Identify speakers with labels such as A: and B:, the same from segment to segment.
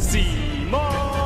A: Cimoooooooo!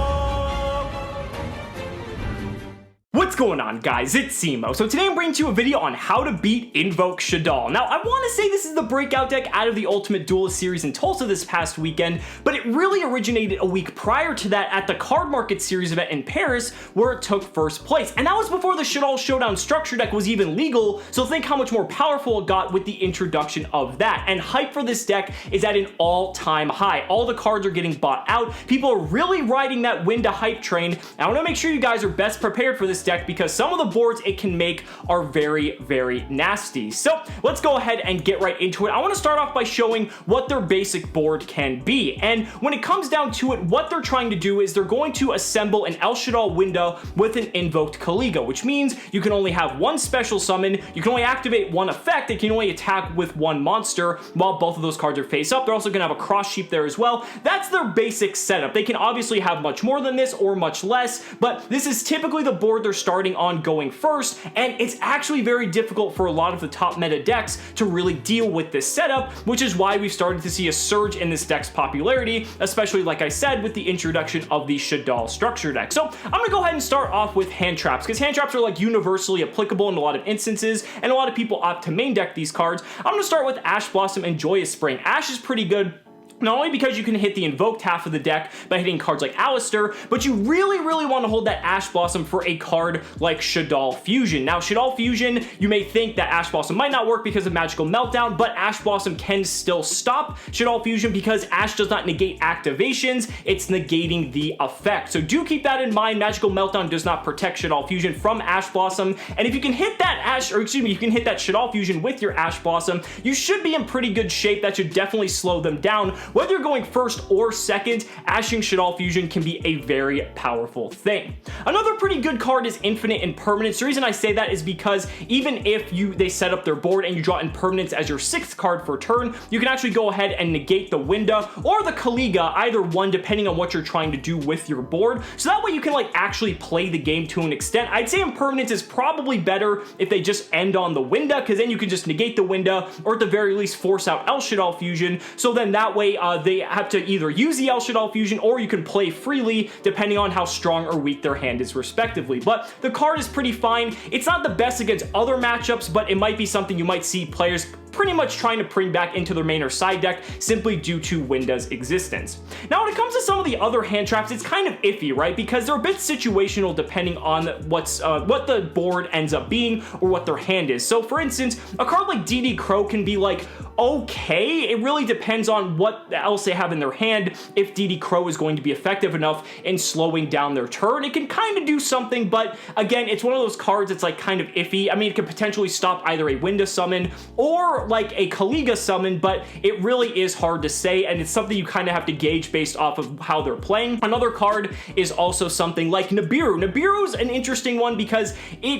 A: What's going on, guys? It's Cimo. So today I'm bringing to you a video on how to beat Invoked Shaddoll. Now, I want to say this is the breakout deck out of the Ultimate Duelist series in Tulsa this past weekend, but it really originated a week prior to that at the Card Market series event in Paris, where it took first place. And that was before the Shaddoll Showdown structure deck was even legal, so think how much more powerful it got with the introduction of that. And hype for this deck is at an all-time high. All the cards are getting bought out. People are really riding that win to hype train. And I want to make sure you guys are best prepared for this deck, because some of the boards it can make are very, very nasty. So let's go ahead and get right into it. I want to start off by showing what their basic board can be. And when it comes down to it, what they're trying to do is they're going to assemble an El Shaddoll window with an invoked Caliga, which means you can only have one special summon, you can only activate one effect, it can only attack with one monster while both of those cards are face up. They're also going to have a cross sheep there as well. That's their basic setup. They can obviously have much more than this or much less, but this is typically the board they're starting on going first, and it's actually very difficult for a lot of the top meta decks to really deal with this setup, which is why we've started to see a surge in this deck's popularity, especially, like I said, with the introduction of the Shaddoll structure deck. So I'm going to go ahead and start off with hand traps, because hand traps are like universally applicable in a lot of instances, and a lot of people opt to main deck these cards. I'm going to start with Ash Blossom and Joyous Spring. Ash is pretty good, not only because you can hit the invoked half of the deck by hitting cards like Alistair, but you really, really want to hold that Ash Blossom for a card like Shaddoll Fusion. Now, Shaddoll Fusion, you may think that Ash Blossom might not work because of Magical Meltdown, but Ash Blossom can still stop Shaddoll Fusion because Ash does not negate activations, it's negating the effect. So do keep that in mind. Magical Meltdown does not protect Shaddoll Fusion from Ash Blossom, and if you can hit that you can hit that Shaddoll Fusion with your Ash Blossom, you should be in pretty good shape. That should definitely slow them down. Whether you're going first or second, ashing Shaddoll Fusion can be a very powerful thing. Another pretty good card is Infinite Impermanence. The reason I say that is because even if they set up their board and you draw Impermanence as your 6th card for turn, you can actually go ahead and negate the Winda or the Caliga, either one, depending on what you're trying to do with your board. So that way you can like actually play the game to an extent. I'd say Impermanence is probably better if they just end on the Winda, because then you can just negate the Winda, or at the very least force out El Shaddoll Fusion. So then that way they have to either use the El Shaddoll Fusion, or you can play freely depending on how strong or weak their hand is respectively. But the card is pretty fine. It's not the best against other matchups, but it might be something you might see players pretty much trying to bring back into their main or side deck simply due to Winda's existence. Now, when it comes to some of the other hand traps, it's kind of iffy, right? Because they're a bit situational depending on what the board ends up being or what their hand is. So for instance, a card like DD Crow can be like, okay, it really depends on what else they have in their hand. If DD Crow is going to be effective enough in slowing down their turn, it can kind of do something, but again, it's one of those cards that's like kind of iffy. I mean, it could potentially stop either a Winda summon or like a Caliga summon, but it really is hard to say, and it's something you kind of have to gauge based off of how they're playing. Another card is also something like Nibiru. Nibiru's an interesting one because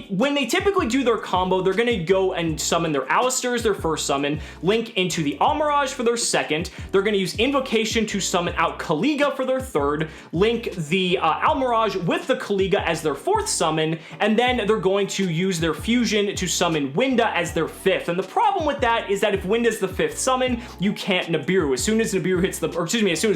A: when they typically do their combo, they're going to go and summon their Alistair as their first summon, link into the Almirage for their second, they're going to use Invocation to summon out Caliga for their third, link the Almirage with the Caliga as their fourth summon, and then they're going to use their Fusion to summon Winda as their fifth. And the problem with that is that if Winda's the fifth summon, you can't Nibiru. As soon as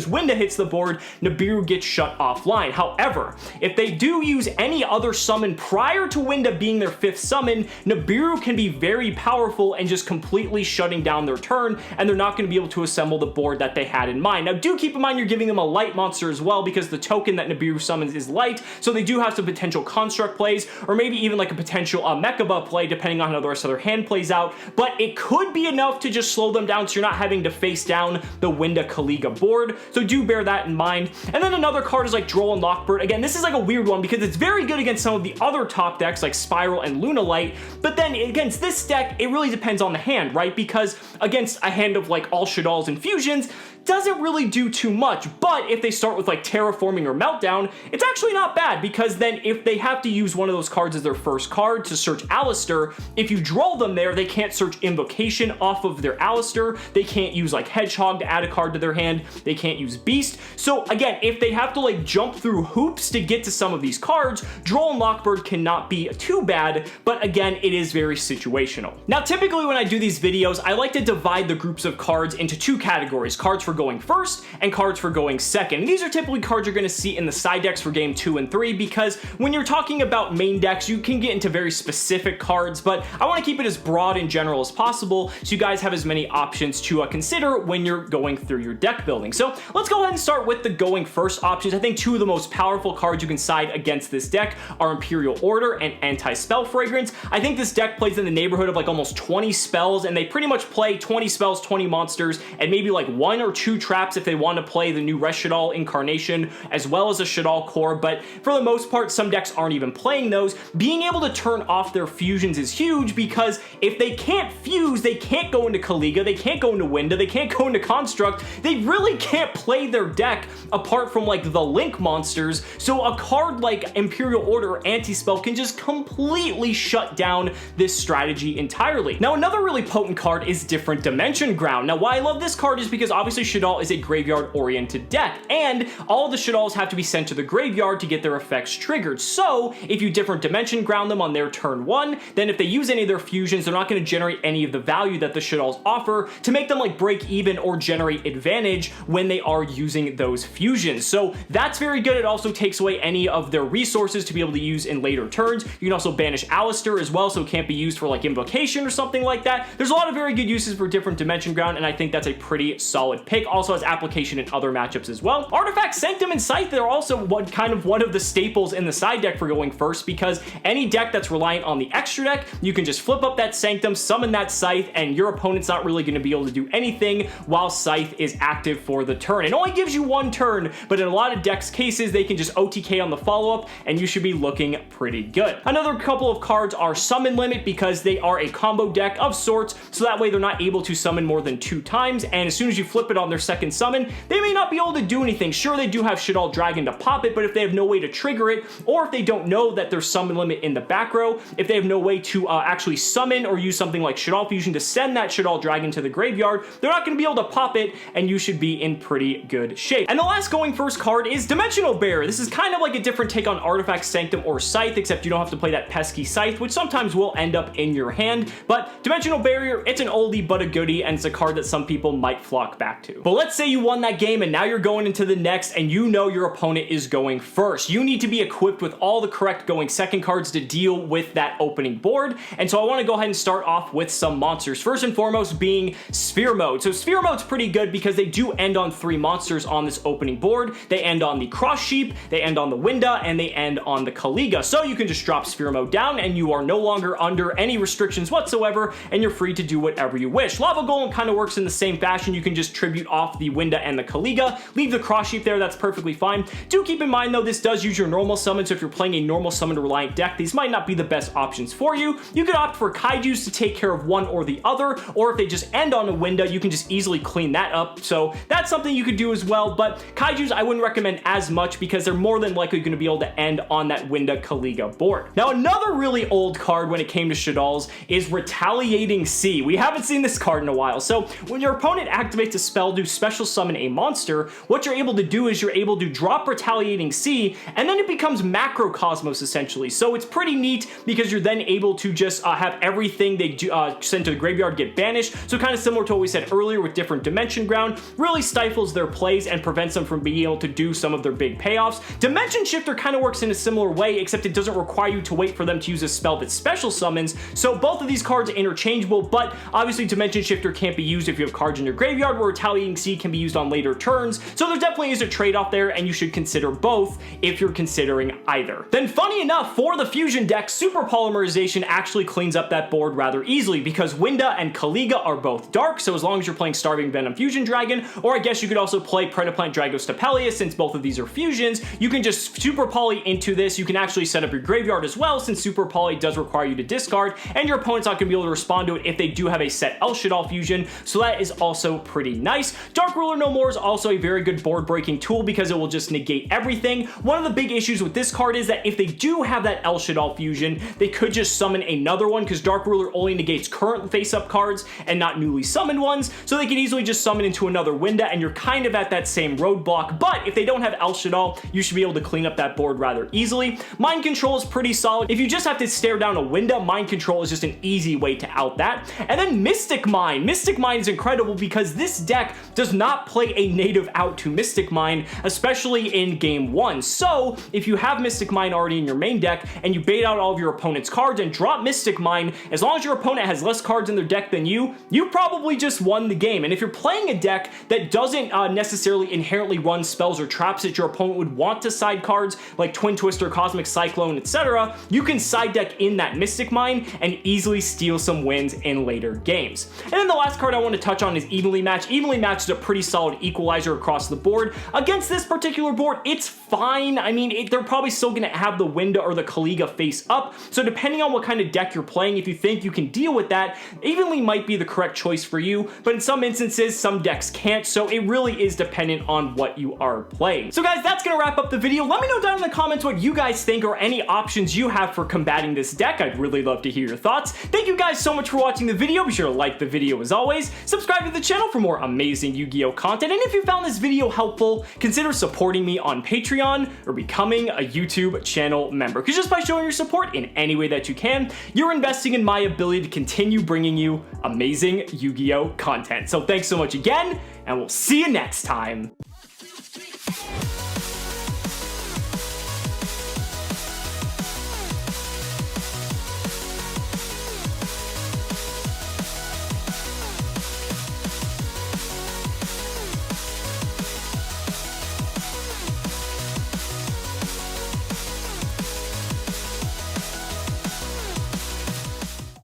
A: Winda hits the board, Nibiru gets shut offline. However, if they do use any other summon prior to Winda being their fifth summon, Nibiru can be very powerful and just completely shutting down their turn, and they're not going to be able to assemble the board that they had in mind. Now, do keep in mind you're giving them a light monster as well, because the token that Nibiru summons is light, so they do have some potential construct plays, or maybe even like a potential Mechaba play, depending on how the rest of their hand plays out, but it could be enough to just slow them down so you're not having to face down the Winda Caliga board, so do bear that in mind. And then another card is like Droll and Lockbird. Again, this is like a weird one because it's very good against some of the other top decks like Spiral and Lunalight, but then against this deck, it really depends on the hand, right? Because against a hand of like all Shaddolls and Fusions, doesn't really do too much, but if they start with like Terraforming or Meltdown, it's actually not bad, because then if they have to use one of those cards as their first card to search Alistair, if you draw them there, they can't search Invocation off of their Alistair, they can't use like Hedgehog to add a card to their hand, they can't use Beast. So again, if they have to like jump through hoops to get to some of these cards, Droll and Lockbird cannot be too bad, but again, it is very situational. Now, typically when I do these videos, I like to divide the groups of cards into two categories: cards for going first and cards for going second. And these are typically cards you're going to see in the side decks for game 2 and 3, because when you're talking about main decks, you can get into very specific cards, but I want to keep it as broad and general as possible so you guys have as many options to consider when you're going through your deck building. So let's go ahead and start with the going first options. I think two of the most powerful cards you can side against this deck are Imperial Order and Anti-Spell Fragrance. I think this deck plays in the neighborhood of like almost 20 spells, and they pretty much play 20 spells, 20 monsters, and maybe like 1 or 2 traps if they want to play the new Red Shaddoll Incarnation as well as a Shaddoll Core, but for the most part, some decks aren't even playing those. Being able to turn off their fusions is huge, because if they can't fuse, they can't go into Kaliga, they can't go into Winda, they can't go into Construct, they really can't play their deck apart from like the Link monsters, so a card like Imperial Order or Anti-Spell can just completely shut down this strategy entirely. Now, another really potent card is Different Dimension Ground. Now, why I love this card is because obviously Shaddoll is a graveyard-oriented deck, and all the Shaddolls have to be sent to the graveyard to get their effects triggered. So, if you Different Dimension Ground them on their turn 1, then if they use any of their fusions, they're not going to generate any of the value that the Shaddolls offer to make them like break even or generate advantage when they are using those fusions. So that's very good. It also takes away any of their resources to be able to use in later turns. You can also banish Alistair as well, so it can't be used for like Invocation or something like that. There's a lot of very good uses for Different Dimension Ground, and I think that's a pretty solid pick. Also has application in other matchups as well. Artifact Sanctum and Scythe are also one of the staples in the side deck for going first, because any deck that's reliant on the extra deck, you can just flip up that Sanctum, summon that Scythe, and your opponent's not really going to be able to do anything while Scythe is active for the turn. It only gives you 1 turn, but in a lot of decks cases, they can just OTK on the follow-up, and you should be looking pretty good. Another couple of cards are Summon Limit, because they are a combo deck of sorts, so that way they're not able to summon more than 2 times, and as soon as you flip it on their second summon, they may not be able to do anything. Sure, they do have Shaddoll Dragon to pop it, but if they have no way to trigger it, or if they don't know that there's Summon Limit in the back row, if they have no way to actually summon or use something like Shaddoll Fusion to send that Shaddoll Dragon to the graveyard, they're not going to be able to pop it, and you should be in pretty good shape. And the last going first card is Dimensional Barrier. This is kind of like a different take on Artifact Sanctum or Scythe, except you don't have to play that pesky Scythe, which sometimes will end up in your hand, but Dimensional Barrier, it's an oldie but a goodie, and it's a card that some people might flock back to. But let's say you won that game, and now you're going into the next, and you know your opponent is going first. You need to be equipped with all the correct going second cards to deal with that opening board, and so I want to go ahead and start off with some monsters. First and foremost being Sphere Mode. So Sphere Mode's pretty good because they do end on 3 monsters on this opening board. They end on the Cross Sheep, they end on the Winda, and they end on the Kaliga. So you can just drop Sphere Mode down, and you are no longer under any restrictions whatsoever, and you're free to do whatever you wish. Lava Golem kind of works in the same fashion. You can just tribute off the Winda and the Kaliga, leave the Cross Sheep there, that's perfectly fine. Do keep in mind though, this does use your normal summon, so if you're playing a normal summon reliant deck, these might not be the best options for you. You could opt for Kaijus to take care of one or the other, or if they just end on a Winda, you can just easily clean that up, so that's something you could do as well. But Kaijus I wouldn't recommend as much because they're more than likely going to be able to end on that Winda Kaliga board. Now, another really old card when it came to Shaddolls is Retaliating Sea. We haven't seen this card in a while. So when your opponent activates a spell to special summon a monster, what you're able to do is you're able to drop Retaliating Sea, and then it becomes Macrocosmos essentially. So it's pretty neat because you're then able to just have everything they send to the graveyard get banished. So kind of similar to what we said earlier with Different Dimension Ground, really stifles their plays and prevents them from being able to do some of their big payoffs. Dimension Shifter kind of works in a similar way, except it doesn't require you to wait for them to use a spell that special summons. So both of these cards are interchangeable, but obviously Dimension Shifter can't be used if you have cards in your graveyard, where Retaliating Sea can be used on later turns. So there definitely is a trade-off there, and you should consider both if you're considering either. Then funny enough, for the fusion deck, Super Polymerization actually cleans up that board rather easily because Winda and Kaliga are both dark, so as long as you're playing Starving Venom Fusion Dragon, or I guess you could also play Predaplant Dragostapelius, since both of these are fusions, you can just Super Poly into this. You can actually set up your graveyard as well, since Super Poly does require you to discard, and your opponent's not going to be able to respond to it if they do have a set El Shaddoll fusion, so that is also pretty nice. Dark Ruler No More is also a very good board breaking tool because it will just negate everything. One of the big issues with this card is that if they do have that El Shaddoll fusion, they could just summon another one because Dark Ruler only negates current face-up cards and not newly summoned ones, so they can easily just summon into another Winda, and you're kind of at that same roadblock. But if they don't have El Shaddoll, you should be able to clean up that board rather easily. Mind Control is pretty solid. If you just have to stare down a Winda, Mind Control is just an easy way to out that. And then Mystic Mine. Mystic Mine is incredible because this deck does not play a native out to Mystic Mine, especially in game 1. So if you have Mystic Mine already in your main deck and you bait out all of your opponent's cards and drop Mystic Mine, as long as your opponent has less cards in their deck than you probably just won the game. And if you're playing a deck that doesn't necessarily inherently run spells or traps that your opponent would want to side cards, like Twin Twister, Cosmic Cyclone, etc., you can side deck in that Mystic Mine and easily steal some wins in later games. And then the last card I want to touch on is Evenly Matched. Evenly Matched is a pretty solid equalizer across the board. Against this particular board, it's fine. I mean, they're probably still going to have the Winda or the Kaliga face up, so depending on what kind of deck you're playing, if you think you can deal with that, Evenly might be the correct choice for you, but in some instances, some decks can't, so it really is dependent on what you are playing. So guys, that's going to wrap up the video. Let me know down in the comments what you guys think or any options you have for combating this deck. I'd really love to hear your thoughts. Thank you guys so much for watching the video. Be sure to like the video as always, subscribe to the channel for more amazing Yu-Gi-Oh content, and if you found this video helpful, consider supporting me on Patreon or becoming a YouTube channel member, because just by showing your support in any way that you can, you're investing in my ability to continue bringing you amazing Yu-Gi-Oh content. So thanks so much again, and we'll see you next time.